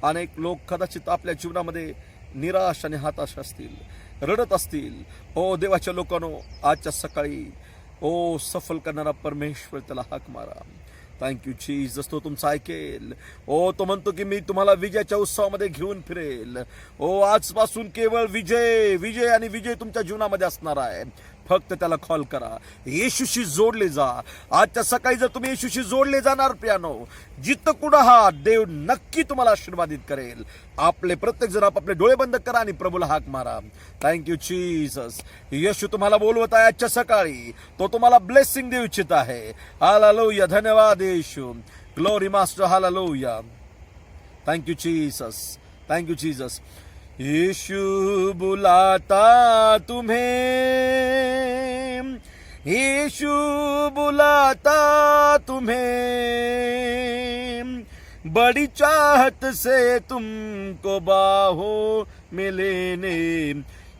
अनेक लोक कदाचित आपल्या जीवनामध्ये निराश आणि हताश असतील, रडत असतील. देवाच्या लोकांनो, आजच्या सकाळी सफल करणारा परमेश्वर, त्याला हाक मारा. थँक्यू जीसस, तो तुमचं ऐकेल. तो म्हणतो की मी तुम्हाला विजयाच्या उत्सवामध्ये घेऊन फिरेल. आजपासून केवळ विजय विजय आणि विजय तुमच्या जीवनामध्ये असणार आहे. फक्त त्याला कॉल करा, येशूशी जोडले जा. आजच्या सकाळी जर तुम्ही येशूशी जोडले जाणार प्रियानो, जिथं कुठं आहात, देव नक्की तुम्हाला आशीर्वादित करेल. आपले प्रत्येक जण आपापले डोळे बंद करा आणि प्रभूला हाक मारा. Thank you Jesus. येशू तुम्हाला बोलवत आहे आजच्या सकाळी. तो तुम्हाला ब्लेसिंग देऊ इच्छित आहे. हालेलुया. धन्यवाद Yeshu. Glory master. Hallelujah. Thank you Jesus. Thank you Jesus. Yeshu बुलाता तुम्हें, यीशु बुलाता तुम्हें, बड़ी चाहत से तुमको बाहों में लेने.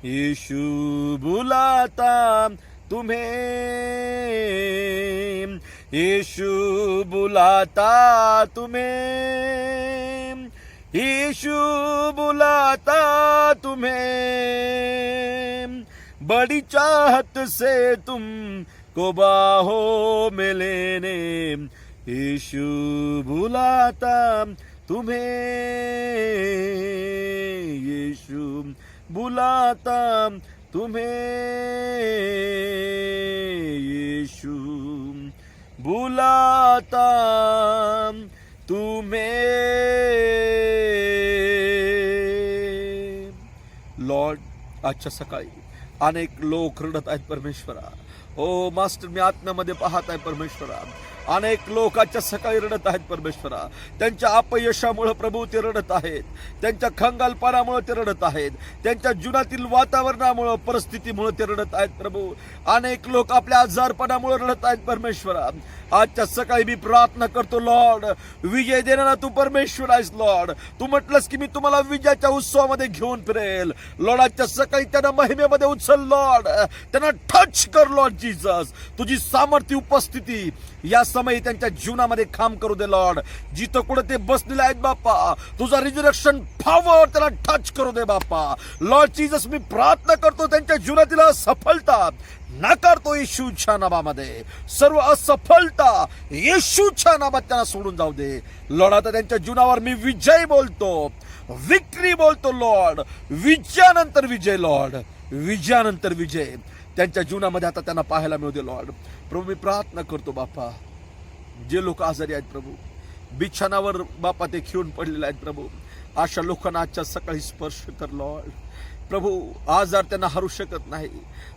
यीशु बुलाता तुम्हें, यीशु बुलाता तुम्हें, यीशु बुलाता तुम्हें, बड़ी चाहत से तुमको बाहों में लेने. यीशु बुलाता तुम्हें, यीशु बुलाता तुम्हें, यीशु बुलाता तुम्हें. लॉर्ड, आजच्या सकाळी अनेक लोक रडत आहेत परमेश्वरा. मास्टर, मी आत्म्यामध्ये पाहत आहे परमेश्वरा. अनेक लोक आजच्या सकाळी रडत आहेत परमेश्वरा. त्यांच्या अपयशामुळे प्रभू ते रडत आहेत. त्यांच्या खंगालपणामुळे ते रडत आहेत. त्यांच्या जीवनातील वातावरणामुळे, परिस्थितीमुळे ते रडत आहेत प्रभू. अनेक लोक आपल्या आजारपणामुळे रडत आहेत परमेश्वरा. आजच्या सकाळी मी प्रार्थना करतो लॉर्ड, विजय देणारा तू परमेश्वर आहेस लॉर्ड. तू म्हटलंस की मी तुम्हाला विजयाच्या उत्सवामध्ये घेऊन फिरेल. लॉर्ड, आजच्या सकाळी त्यांना महिमेमध्ये उचल लॉर्ड. त्यांना टच कर लॉर्ड जीसस. तुझी सामर्थ्य उपस्थिती या समयी त्यांच्या जीवनामध्ये काम करू दे लॉर्ड. जिथं कुठं ते बसलेले आहेत बाप्पा, तुझा रिजरेक्शन पॉवर त्याला टच करू दे बाप्पा. लॉर्ड जीसस, मी प्रार्थना करतो त्यांच्या जीवनातील असफलता नाकारतो येशूच्या नावामध्ये. सर्व असफलता येशूच्या नावात त्यांना सोडून जाऊ दे लॉर्ड. आता त्यांच्या जीवनावर मी विजय बोलतो, विक्ट्री बोलतो लॉर्ड. विजयानंतर विजय लॉर्ड, विजयानंतर विजय त्यांच्या जीवनामध्ये आता त्यांना पाहायला मिळू दे लॉर्ड. प्रभू, मी प्रार्थना करतो बापा, जे लोक आजारी आहेत प्रभू, बिछाणावर बापा ते खिळून पडलेले आहेत प्रभू, अशा लोकांना आजच्या सकाळी स्पर्श कर लॉर्ड. प्रभू, आजार त्यांना हरू शकत नाही.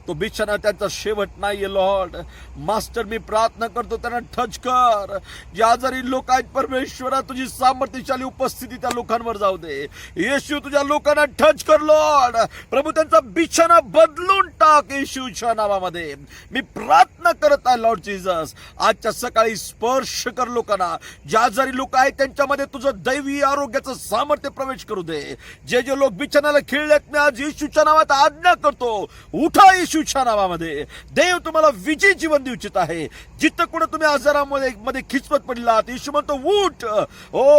तो बिछाना त्यांचा शेवट नाहीये लॉर्ड. मास्टर, मी प्रार्थना करतो त्यांना टच कर. जे आजारी लोक आहेत परमेश्वरा, तुझी सामर्थ्यशाली उपस्थिती त्या लोकांवर जाऊ दे. येशू, तुझ्या लोकांना टच कर लॉर्ड. प्रभू, त्यांचा बिछाना बदलून टाक येशूच्या नावामध्ये. मी प्रार्थना करत आहे लॉर्ड जीसस, आजच्या सकाळी स्पर्श कर लोकांना. जे आजारी लोक आहेत त्यांच्यामध्ये तुझं दैवी आरोग्याचं सामर्थ्य प्रवेश करू दे. जे जे लोक बिछाण्याला खिळलेत, मी आज येशूच्या नावात आज्ञा करतो, उठा येशूच्या नावामध्ये. देव तुम्हाला विजय जीवन देऊ इच्छित आहे. जिथं कुठं तुम्ही आजारामध्ये खिचवत पडला आहात, येशू म्हणतो उठ.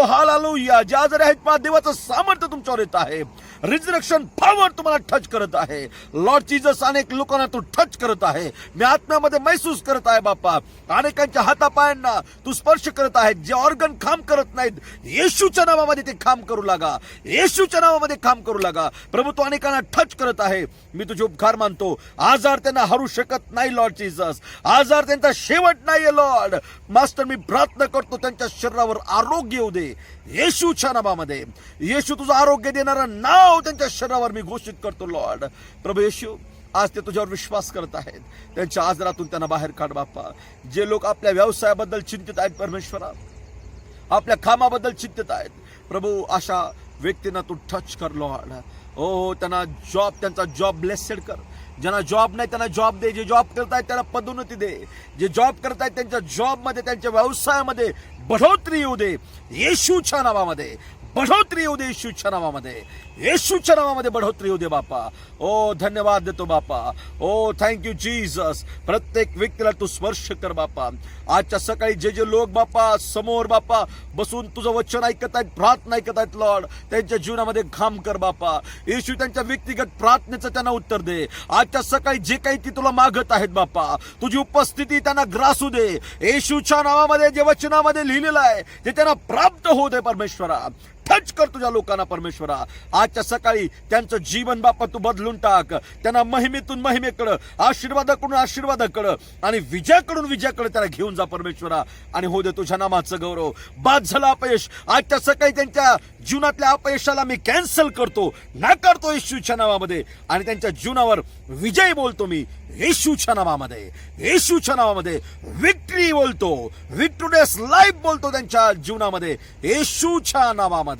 हालेलुया. जे आजारी आहेत, देवाचं सामर्थ्य तुमच्यावर येत आहे. रिजरेक्शन पॉवर तुम्हाला टच करत आहे लॉर्ड जीसस. अनेक लोकांना तू टच करत आहे. मी आत्म्यामध्ये महसूस करत आहे बाप्पा. अनेकांच्या हातापायांना तू स्पर्श करत आहे. जे ऑर्गन काम करत नाहीत, येशूच्या नावामध्ये ते काम करू लागा. येशूच्या नावामध्ये काम करू लागा. प्रभू, तू अनेकांना टच करत आहे. मी तुझे उपकार मानतो. आजार त्यांना हरू शकत नाही लॉर्ड जीसस. आजार त्यांचा शेवट नाहीये लॉर्ड. मास्टर, मी प्रार्थना करतो त्यांच्या शरीरावर आरोग्य येऊ दे येशूच्या नावामध्ये. येशू, तुझं आरोग्य देणारं नाव त्यांच्या शरीरावर मी घोषित करतो लॉर्ड. प्रभू येशू, आज ते तुझ्यावर विश्वास करत आहेत, त्यांच्या आजारातून त्यांना बाहेर काढ बाप्पा. जे लोक आपल्या व्यवसायाबद्दल चिंतित आहेत परमेश्वरा, आपल्या कामाबद्दल चिंतित आहेत प्रभू, अशा व्यक्तींना तू टच कर लॉर्ड. हो, त्यांना त्यांचा जॉब ब्लेसेड कर. ज्यांना जॉब नाही त्यांना जॉब दे. जे जॉब करतायत त्यांना पदोन्नती दे. जे जॉब करतायत त्यांच्या जॉबमध्ये, त्यांच्या व्यवसायामध्ये बढोतरी येऊ दे येशूच्या नावामध्ये. बढोतरी येऊ दे येशूच्या नावामध्ये. येशूच्या नावामध्ये बढोतरी येऊ दे बापा. ओ धन्यवाद देतो बापा. ओ थँक्यू जीसस. प्रत्येक व्यक्तीला तू स्पर्श कर बापा. आजच्या सकाळी जे जे लोक बापा समोर बापा बसून तुझं वचन ऐकत आहेत, प्रार्थना ऐकत आहेत लॉर्ड, त्यांच्या जीवनामध्ये काम कर बापा. येशू त्यांच्या व्यक्तिगत प्रार्थनेचं त्यांना उत्तर दे. आजच्या सकाळी जे काही ती तुला मागत आहेत बापा, तुझी उपस्थिती त्यांना ग्रासू दे. येशूच्या नावामध्ये जे वचनामध्ये लिहिलेलं आहे ते त्यांना प्राप्त होऊ दे परमेश्वरा. टच कर तुझ्या लोकांना परमेश्वरा. आजच्या सकाळी त्यांचं जीवन बापा तू बदलून टाक. त्यांना महिमेतून महिमेकडं, आशीर्वादाकडून आशीर्वादाकडं आणि विजयाकडून विजयाकडे त्यांना घेऊन जा परमेश्वरा. आणि हो दे तुझ्या नामाचं गौरव. बाद झालं अपयश, आजच्या सकाळी त्यांच्या जीवनातल्या अपयशाला मी कॅन्सल करतो, नाकारतो येशूच्या नावामध्ये. आणि त्यांच्या जीवनावर विजय बोलतो मी येशूच्या नावामध्ये. येशूच्या नावामध्ये विक्ट्री बोलतो, विक्टोरियस लाईफ बोलतो त्यांच्या जीवनामध्ये येशूच्या नावामध्ये.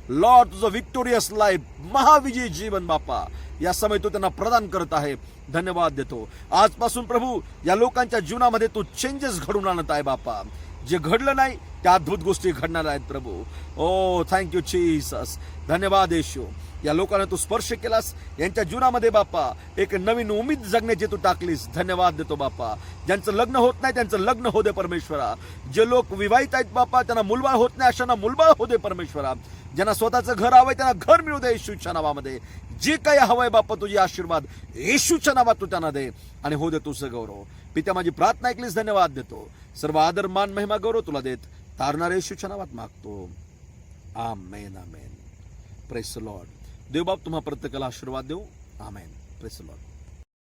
लॉर्ड तुझं विक्टोरियस लाईफ, महाविजयी जीवन बापा या समय तू त्यांना प्रदान करत आहे. धन्यवाद देतो. आजपासून प्रभू या लोकांच्या जीवनामध्ये तू चेंजेस घडून आणत आहे बापा. जे घडलं नाही त्या अद्भुत गोष्टी घडणार आहेत प्रभू. ओ थँक्यू जीसस. धन्यवाद येशू. या लोकांना तू स्पर्श केलास, यांच्या जीवनामध्ये बापा एक नवीन उमेद जगण्याची तू टाकलीस. धन्यवाद देतो बापा. ज्यांचं लग्न होत नाही त्यांचं लग्न हो दे परमेश्वरा. जे लोक विवाहित आहेत बापा त्यांना मुलबाळ होत नाही, अशांना मुलबाळ हो दे परमेश्वरा. ज्यांना स्वतःचं घर हवंय त्यांना घर मिळू दे येशूच्या नावामध्ये. जे काही हवंय बापा तुझे आशीर्वाद येशूच्या नावात तू त्यांना दे. आणि हो दे तुझं गौरव. पित्या माझी प्रार्थना ऐकलीस, धन्यवाद देतो. सर्व आदर मान महिमा गौरव तुला देत तारणाऱ्या येशूच्या नावात मागतो. Amen amen. Praise the lord. देव बाप तुम्हा प्रत्येकाला आशीर्वाद देऊ. आमेन. Praise the Lord.